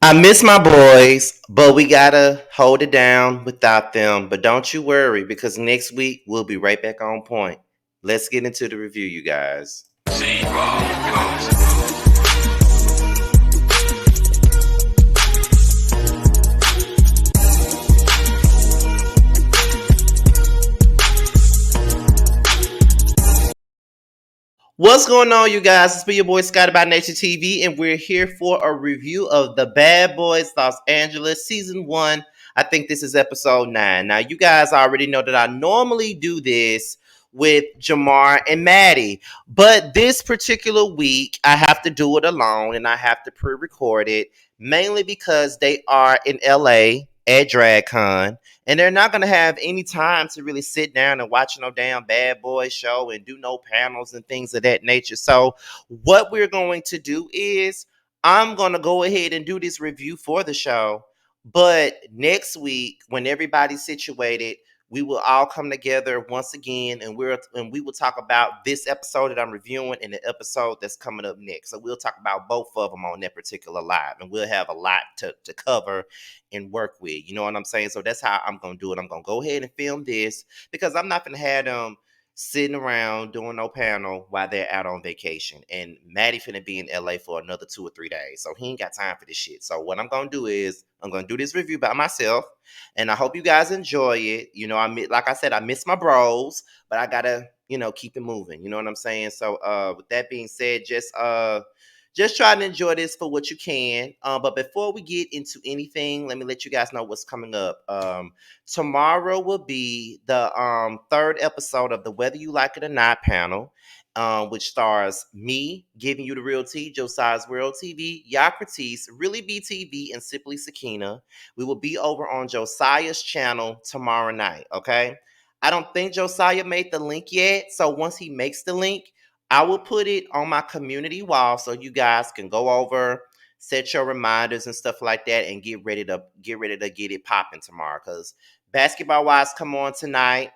I miss my boys, but we gotta hold it down without them. But don't you worry, because next week we'll be right back on point. Let's get into the review, you guys. What's going on, you guys? It's been your boy Scott about Nature TV, and we're here for a review of The Bad Boys Los Angeles Season 1. I think this is episode 9. Now, you guys already know that I normally do this with Jamar and Maddie, but this particular week, I have to do it alone, and I have to pre-record it, mainly because they are in LA at DragCon, and they're not going to have any time to really sit down and watch no damn Bad Boy show and do no panels and things of that nature. So what we're going to do is I'm going to go ahead and do this review for the show. But next week, when everybody's situated, we will all come together once again, and we will talk about this episode that I'm reviewing and the episode that's coming up next. So we'll talk about both of them on that particular live, and we'll have a lot to cover and work with. You know what I'm saying? So that's how I'm gonna do it. I'm gonna go ahead and film this because I'm not gonna have them sitting around doing no panel while they're out on vacation. And Maddie finna be in LA for another 2 or 3 days. So he ain't got time for this shit. So what I'm gonna do is I'm gonna do this review by myself. And I hope you guys enjoy it. You know, like I said, I miss my bros, but I gotta, keep it moving. You know what I'm saying? So with that being said, just try to enjoy this for what you can. But before we get into anything, let me let you guys know what's coming up. Tomorrow will be the third episode of the Whether You Like It or Not panel, which stars me giving you the real tea, Josiah's World TV, Yocrates, Really BTV, and Simply Sakina. We will be over on Josiah's channel tomorrow night, okay? I don't think Josiah made the link yet, so once he makes the link, I will put it on my community wall so you guys can go over, set your reminders and stuff like that, and get it popping tomorrow. Because Basketball Wives come on tonight,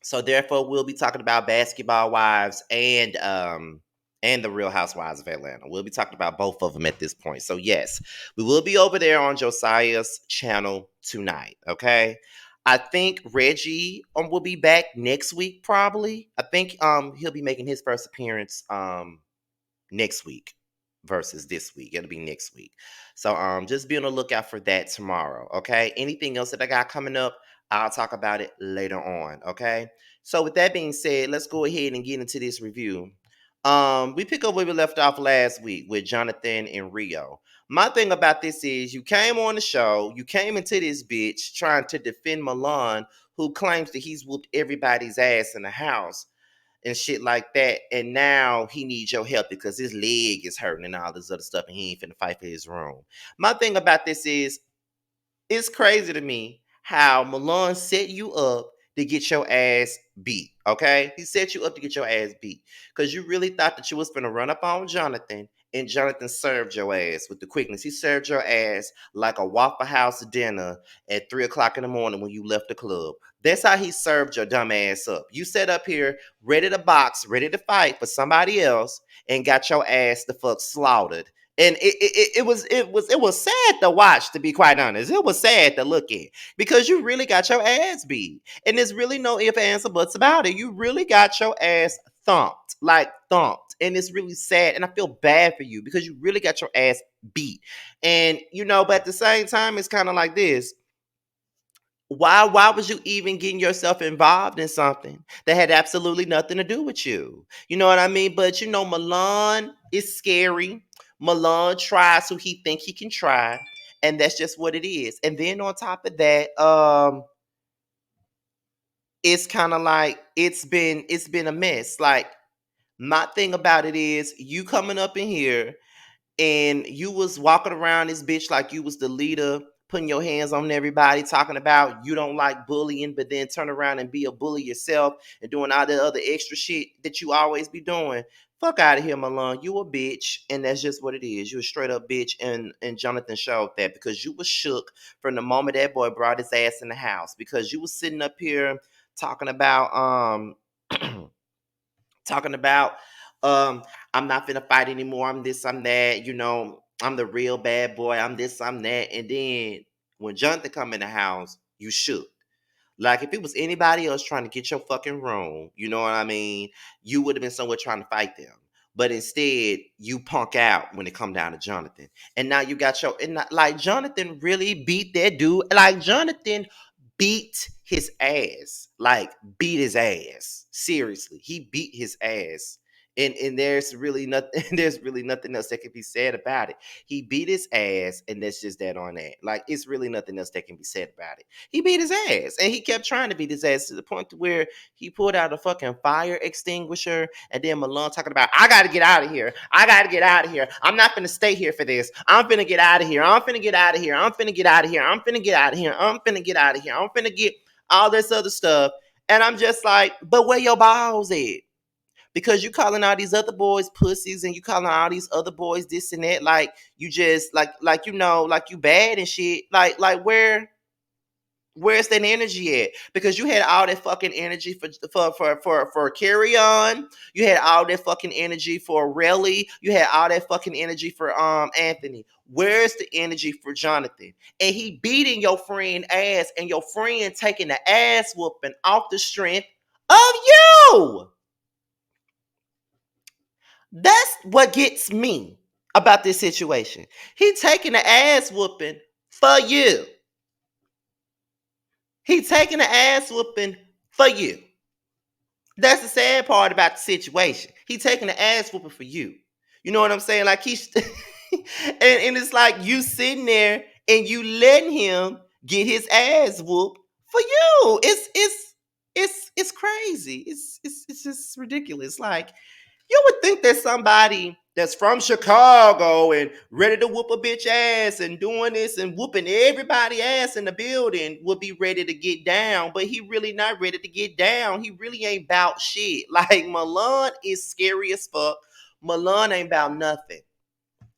so therefore we'll be talking about Basketball Wives and the Real Housewives of Atlanta. We'll be talking about both of them at this point. So yes, we will be over there on Josiah's channel tonight. Okay. I think Reggie will be back next week, probably. I think he'll be making his first appearance next week versus this week. It'll be next week. So just be on the lookout for that tomorrow. Okay. Anything else that I got coming up, I'll talk about it later on. Okay. So with that being said, let's go ahead and get into this review. We pick up where we left off last week with Jonathan and Rio. My thing about this is you came on the show, you came into this bitch trying to defend Milan, who claims that he's whooped everybody's ass in the house and shit like that. And now he needs your help because his leg is hurting and all this other stuff, and he ain't finna fight for his room. My thing about this is it's crazy to me how Milan set you up to get your ass beat. Okay, he set you up to get your ass beat because you really thought that you was gonna run up on Jonathan, and Jonathan served your ass with the quickness. He served your ass like a Waffle House dinner at 3 o'clock in the morning when you left the club. That's how he served your dumb ass up. You sat up here ready to box, ready to fight for somebody else, and got your ass the fuck slaughtered. And it was sad to watch, to be quite honest. It was sad to look at because you really got your ass beat. And there's really no ifs, ands, or buts about it. You really got your ass thumped, like thumped. And it's really sad. And I feel bad for you because you really got your ass beat. And but at the same time, it's kind of like this. Why was you even getting yourself involved in something that had absolutely nothing to do with you? You know what I mean? But Milan is scary. Milan tries who he think he can try, and that's just what it is. And then on top of that, it's kind of like it's been a mess. Like my thing about it is you coming up in here and you was walking around this bitch like you was the leader, putting your hands on everybody, talking about you don't like bullying, but then turn around and be a bully yourself and doing all the other extra shit that you always be doing. Fuck out of here, Malone. You a bitch, and that's just what it is. You a straight up bitch, and Jonathan showed that because you was shook from the moment that boy brought his ass in the house because you was sitting up here talking about talking about I'm not finna fight anymore. I'm this, I'm that. I'm the real bad boy. I'm this, I'm that. And then when Jonathan come in the house, you shook. Like if it was anybody else trying to get your fucking room, you know what I mean? You would have been somewhere trying to fight them. But instead, you punk out when it come down to Jonathan. And now you got your like Jonathan really beat that dude. Like Jonathan beat his ass. Like beat his ass. Seriously. He beat his ass. And there's really nothing there's really nothing else that can be said about it. He beat his ass, and that's just that on that. Like it's really nothing else that can be said about it. He beat his ass, and he kept trying to beat his ass to the point to where he pulled out a fucking fire extinguisher, and then Malone talking about, I gotta get out of here. I gotta get out of here. I'm not gonna stay here for this. I'm finna get out of here. I'm finna get out of here. I'm finna get out of here. I'm finna get out of here. I'm finna get out of here. I'm finna get all this other stuff. And I'm just like, but where your balls at? Because you calling all these other boys pussies and you calling all these other boys this and that, like you just like you know, like you bad and shit. Like where's that energy at? Because you had all that fucking energy for Carry On. You had all that fucking energy for Relly. You had all that fucking energy for Anthony. Where's the energy for Jonathan? And he beating your friend ass, and your friend taking the ass whooping off the strength of you. That's what gets me about this situation. He taking the ass whooping for you. He taking the ass whooping for you. That's the sad part about the situation. He taking the ass whooping for you. You know what I'm saying? Like he's and it's like you sitting there and you letting him get his ass whooped for you. It's crazy. It's just ridiculous. Like you would think that somebody that's from Chicago and ready to whoop a bitch ass and doing this and whooping everybody ass in the building would be ready to get down, but he really not ready to get down. He really ain't about shit. Like Milan is scary as fuck. Milan ain't about nothing.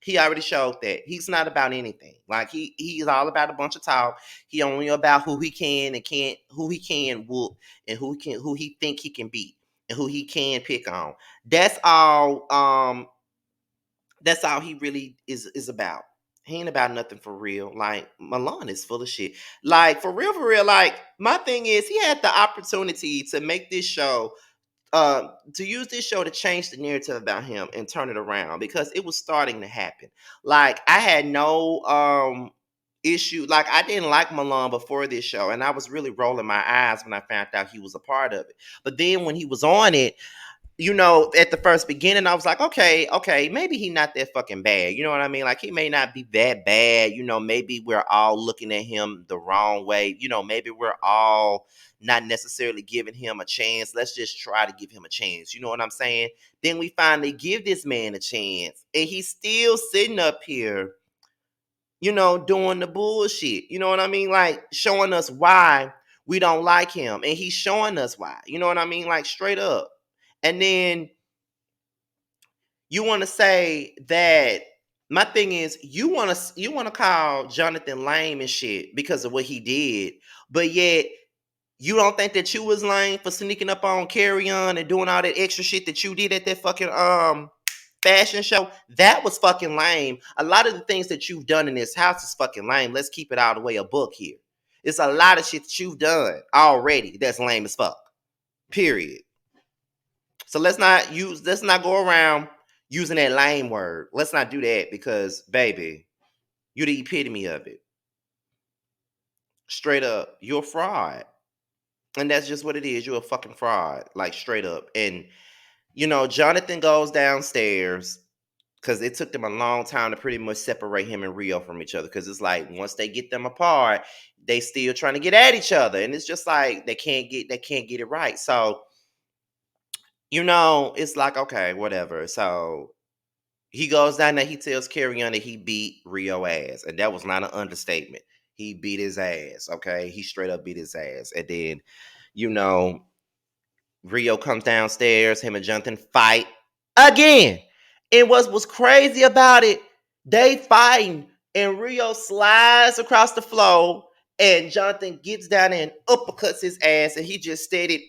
He already showed that he's not about anything. Like he's all about a bunch of talk. He only about who he can and can't, who he can whoop, and who he think he can beat, and who he can pick on. That's all. That's all he really is about. He ain't about nothing for real. Like Milan is full of shit. Like for real, for real. Like my thing is, he had the opportunity to make this show to use this show to change the narrative about him and turn it around because it was starting to happen. Like I had no issue. Like I didn't like Milan before this show, and I was really rolling my eyes when I found out he was a part of it. But then when he was on it, you know, at the first beginning, I was like, okay, maybe he not that fucking bad. You know what I mean? Like he may not be that bad. You know, maybe we're all looking at him the wrong way. You know, maybe we're all not necessarily giving him a chance. Let's just try to give him a chance. You know what I'm saying? Then we finally give this man a chance, and he's still sitting up here, you know, doing the bullshit. You know what I mean? Like showing us why we don't like him, and he's showing us why. You know what I mean? Like straight up. And then you want to say that my thing is you want to call Jonathan lame and shit because of what he did, but yet you don't think that you was lame for sneaking up on Carry On and doing all that extra shit that you did at that fucking fashion show. That was fucking lame. A lot of the things that you've done in this house is fucking lame. Let's keep it all the way a book here. It's a lot of shit that you've done already that's lame as fuck. Period. So let's not go around using that lame word. Let's not do that because baby, you're the epitome of it. Straight up, you're a fraud. And that's just what it is. You're a fucking fraud. Like straight up. And you know, Jonathan goes downstairs because it took them a long time to pretty much separate him and Rio from each other. Because it's like once they get them apart, they still trying to get at each other. And it's just like they can't get it right. So you know, it's like, okay, whatever. So he goes down there, he tells Carry On that he beat Rio ass. And that was not an understatement. He beat his ass, okay? He straight up beat his ass. And then, you know, Rio comes downstairs, him and Jonathan fight again. And what was crazy about it, they fighting, and Rio slides across the floor, and Jonathan gets down there and uppercuts his ass, and he just steadied.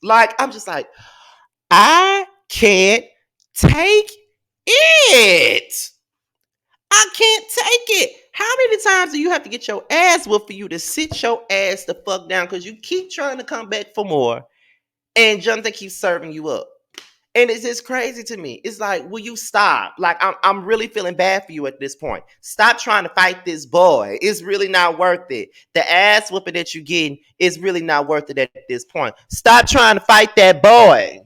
Like, I'm just like, I can't take it. I can't take it. How many times do you have to get your ass whooped for you to sit your ass the fuck down? Because you keep trying to come back for more, and Jonathan keeps serving you up. And it's just crazy to me. It's like, will you stop? Like, I'm really feeling bad for you at this point. Stop trying to fight this boy. It's really not worth it. The ass whooping that you're getting is really not worth it at this point. Stop trying to fight that boy.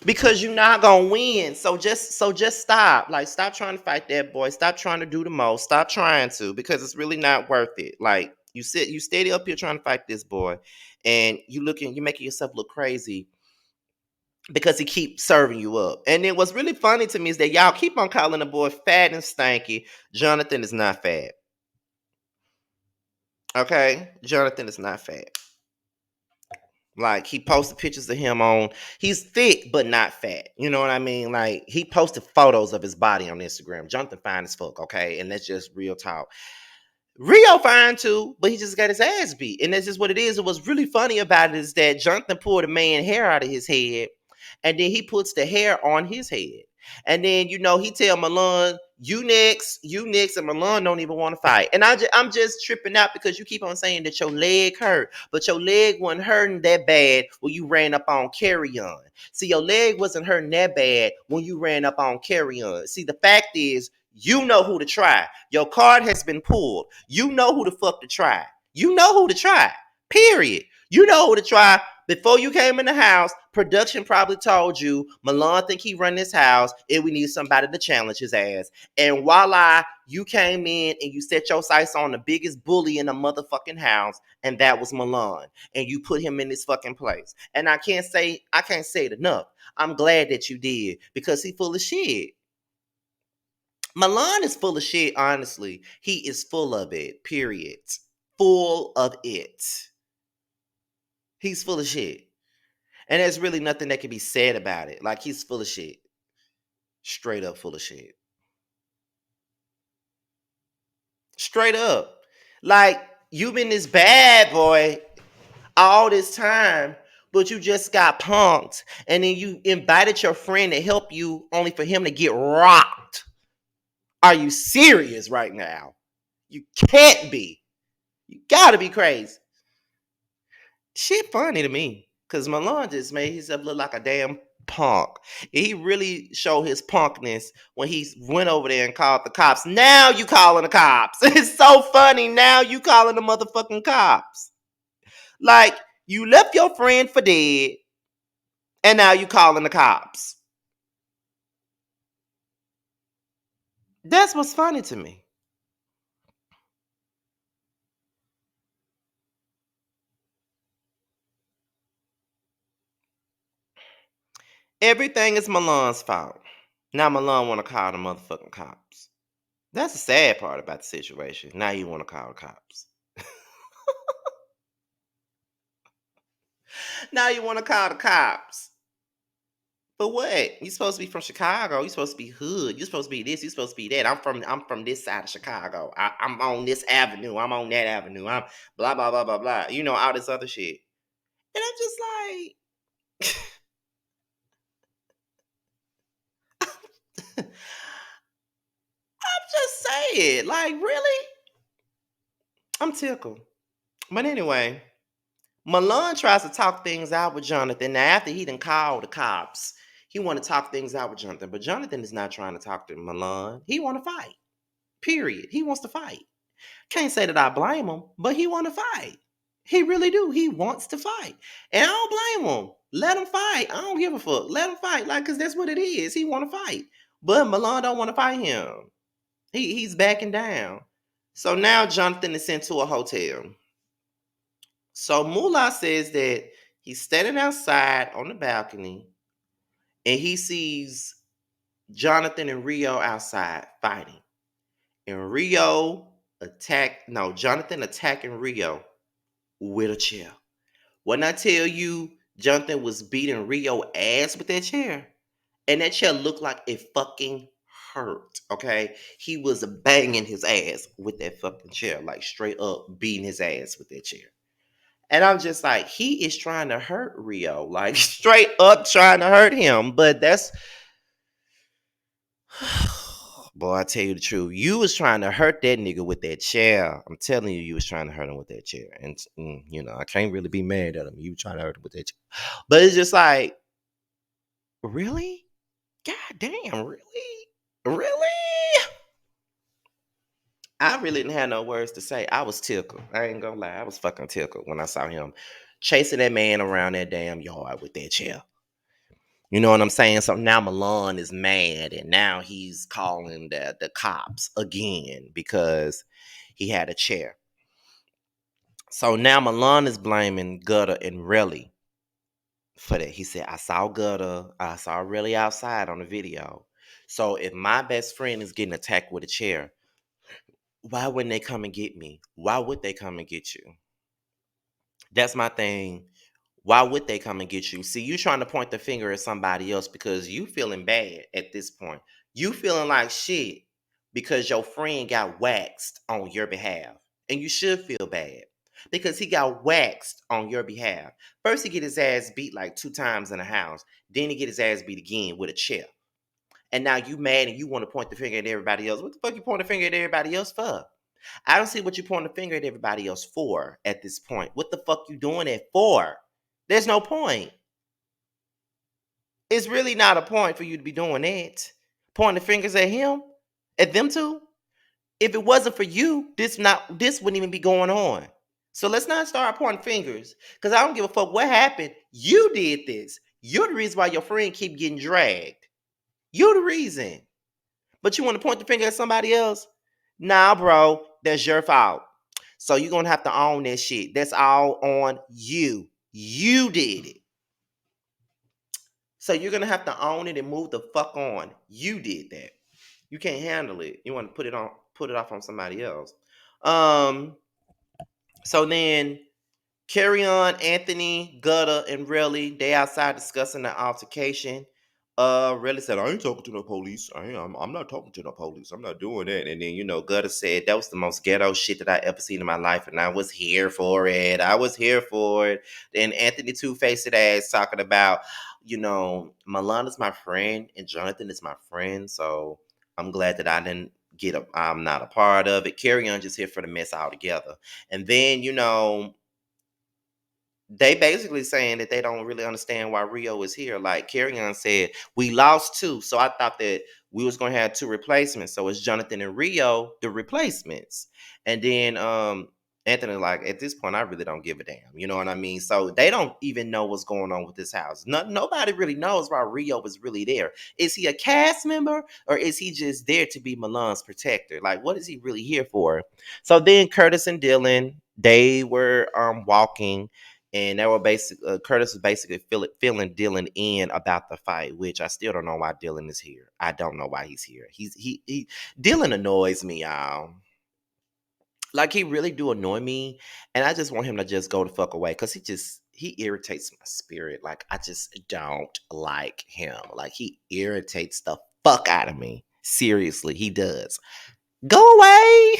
Because you're not gonna win. So just stop. Like, stop trying to fight that boy. Stop trying to do the most. Stop trying to, because it's really not worth it. Like, you steady up here trying to fight this boy, and you making yourself look crazy because he keeps serving you up. And then what's really funny to me is that y'all keep on calling the boy fat and stanky. Jonathan is not fat. Okay? Jonathan is not fat. Like, he posted pictures of him on, he's thick but not fat. You know what I mean? Like, he posted photos of his body on Instagram. Jonathan fine as fuck, okay? And that's just real talk. Rio fine too, but he just got his ass beat. And that's just what it is. And what's really funny about it is that Jonathan pulled a man hair out of his head, and then he puts the hair on his head. And then, he tell Milan, you next, and Milan don't even want to fight. And I'm just tripping out because you keep on saying that your leg hurt, but your leg wasn't hurting that bad when you ran up on Carry On. See, your leg wasn't hurting that bad when you ran up on Carry On. See, the fact is, you know who to try. Your card has been pulled. You know who the fuck to try. You know who to try. Period. You know who to try. Before you came in the house, production probably told you, Milan think he run this house and we need somebody to challenge his ass. And voila, you came in and you set your sights on the biggest bully in the motherfucking house, and that was Milan. And you put him in this fucking place. And I can't say it enough. I'm glad that you did, because he full of shit. Milan is full of shit, honestly. He is full of it, period. Full of it. He's full of shit. And there's really nothing that can be said about it. Like, he's full of shit. Straight up full of shit. Straight up. Like, you've been this bad boy all this time, but you just got punked. And then you invited your friend to help you only for him to get rocked. Are you serious right now? You can't be. You gotta be crazy. Shit funny to me. Cause Milan just made himself look like a damn punk. He really showed his punkness when he went over there and called the cops. Now you calling the cops. It's so funny. Now you calling the motherfucking cops. Like, you left your friend for dead, and now you calling the cops. That's what's funny to me. Everything is Milan's fault. Now Milan want to call the motherfucking cops. That's the sad part about the situation. Now you want to call the cops. Now you want to call the cops. But what? You supposed to be from Chicago. You supposed to be hood. You supposed to be this. You supposed to be that. I'm from this side of Chicago. I'm on this avenue. I'm on that avenue. I'm blah blah blah blah blah. All this other shit. And I'm just like, I'm just saying, like, really? I'm tickled. But anyway, Milan tries to talk things out with Jonathan. Now, after he done called the cops, he want to talk things out with Jonathan. But Jonathan is not trying to talk to Milan. He want to fight. Period. He wants to fight. Can't say that I blame him, but he want to fight. He really do. He wants to fight. And I don't blame him. Let him fight. I don't give a fuck. Let him fight. Like, cause that's what it is. He want to fight. But Milan don't want to fight him. He's backing down. So now Jonathan is sent to a hotel. So Moolah says that he's standing outside on the balcony and he sees Jonathan and Rio outside fighting. And Jonathan attacking Rio with a chair. When I tell you Jonathan was beating Rio ass with that chair, and that chair looked like it fucking hurt, okay? He was banging his ass with that fucking chair, like straight up beating his ass with that chair. And I'm just like, he is trying to hurt Rio, like straight up trying to hurt him. But that's boy, I tell you the truth. You was trying to hurt that nigga with that chair. I'm telling you, you was trying to hurt him with that chair. And I can't really be mad at him. You trying to hurt him with that chair. But it's just like, really? God damn, really? Really? I really didn't have no words to say. I was tickled. I ain't gonna lie. I was fucking tickled when I saw him chasing that man around that damn yard with that chair. You know what I'm saying? So now Milan is mad and now he's calling the cops again because he had a chair. So now Milan is blaming Gutter and Relly for that. He said, I saw Gutter, I saw Relly outside on the video. So if my best friend is getting attacked with a chair, why wouldn't they come and get me? Why would they come and get you? That's my thing. Why would they come and get you? See, you trying to point the finger at somebody else because you feeling bad at this point. You feeling like shit because your friend got waxed on your behalf. And you should feel bad because he got waxed on your behalf. First, he get his ass beat like 2 times in the house. Then he get his ass beat again with a chair. And now you mad and you want to point the finger at everybody else. What the fuck you point the finger at everybody else for? I don't see what you pointing the finger at everybody else for at this point. What the fuck you doing it for? There's no point. It's really not a point for you to be doing that. Pointing the fingers at him, at them two. If it wasn't for you, this wouldn't even be going on. So let's not start pointing fingers. Because I don't give a fuck what happened. You did this. You're the reason why your friend keep getting dragged. You're the reason. But you want to point the finger at somebody else? Nah, bro, that's your fault. So you're going to have to own that shit. That's all on you. You did it. So you're going to have to own it and move the fuck on. You did that. You can't handle it. You want to put it off on somebody else. So then Carry On, Anthony, Gutter, and Relly, they outside discussing the altercation. Relly said, I ain't talking to no police. I'm not talking to no police. I'm not doing that. And then, Gutter said, that was the most ghetto shit that I ever seen in my life. And I was here for it. I was here for it. Then Anthony Two-Faced ass talking about, Milan is my friend and Jonathan is my friend. So I'm glad that I didn't I'm not a part of it. Carry On just here for the mess altogether. And then, they basically saying that they don't really understand why Rio is here. Like Carry On said, we lost 2. So I thought that we was gonna have 2 replacements. So it's Jonathan and Rio, the replacements. And then Anthony, like, at this point, I really don't give a damn. You know what I mean? So they don't even know what's going on with this house. Nobody really knows why Rio is really there. Is he a cast member or is he just there to be Milan's protector? Like, what is he really here for? So then Curtis and Dylan, they were walking, and they were Curtis was basically filling Dylan in about the fight, which I still don't know why Dylan is here. I don't know why he's here. He Dylan annoys me, y'all. Like, he really do annoy me, and I just want him to just go the fuck away because he irritates my spirit. Like, I just don't like him. Like, he irritates the fuck out of me. Seriously, he does. Go away.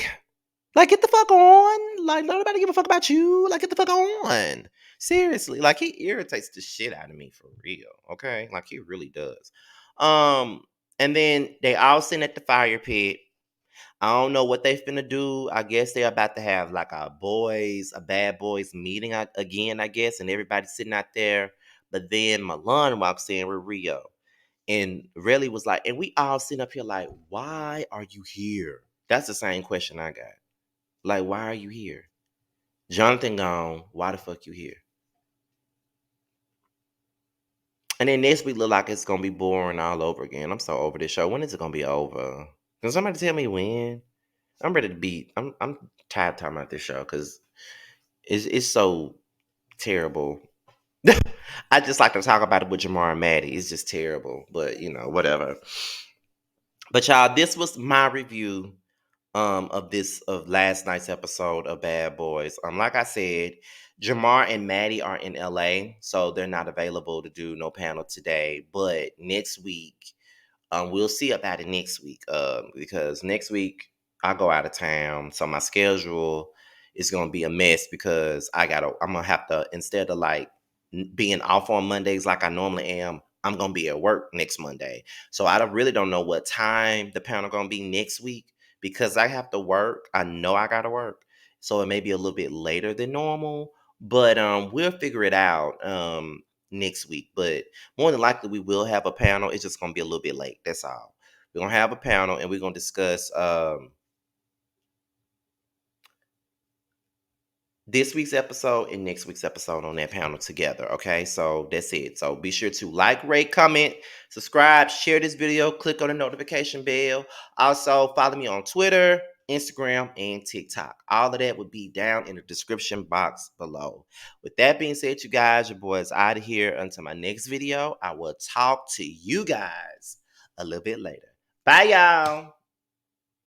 Like, get the fuck on. Like, nobody give a fuck about you. Like, get the fuck on. Seriously. Like, he irritates the shit out of me for real. Okay? Like, he really does. And then they all sitting at the fire pit. I don't know what they finna do. I guess they're about to have like a bad boys meeting again, I guess, and everybody's sitting out there. But then Milan walks in with Rio. And Relly was like, and we all sitting up here like, why are you here? That's the same question I got. Like, why are you here? Jonathan gone. Why the fuck you here? And then next week look like it's gonna be boring all over again. I'm so over this show. When is it gonna be over? Can somebody tell me when? I'm ready to beat. I'm tired of talking about this show because it's so terrible. I just like to talk about it with Jamar and Maddie. It's just terrible. But whatever. But y'all, this was my review of last night's episode of Bad Boys. Like I said, Jamar and Maddie are in LA, so they're not available to do no panel today. But next week, we'll see about it next week. Because next week I go out of town, so my schedule it's gonna be a mess because I'm gonna have to, instead of like being off on Mondays like I normally am, I'm gonna be at work next Monday. So really don't know what time the panel gonna be next week because I have to work. I know I gotta work, so it may be a little bit later than normal. But we'll figure it out next week. But more than likely, we will have a panel. It's just gonna be a little bit late. That's all. We're gonna have a panel and we're gonna discuss this week's episode and next week's episode on that panel together. Okay, so that's it. So be sure to like, rate, comment, subscribe, share this video, click on the notification bell. Also, follow me on Twitter, Instagram, and TikTok. All of that would be down in the description box below. With that being said, you guys, your boy is out of here. Until my next video, I will talk to you guys a little bit later. Bye, y'all.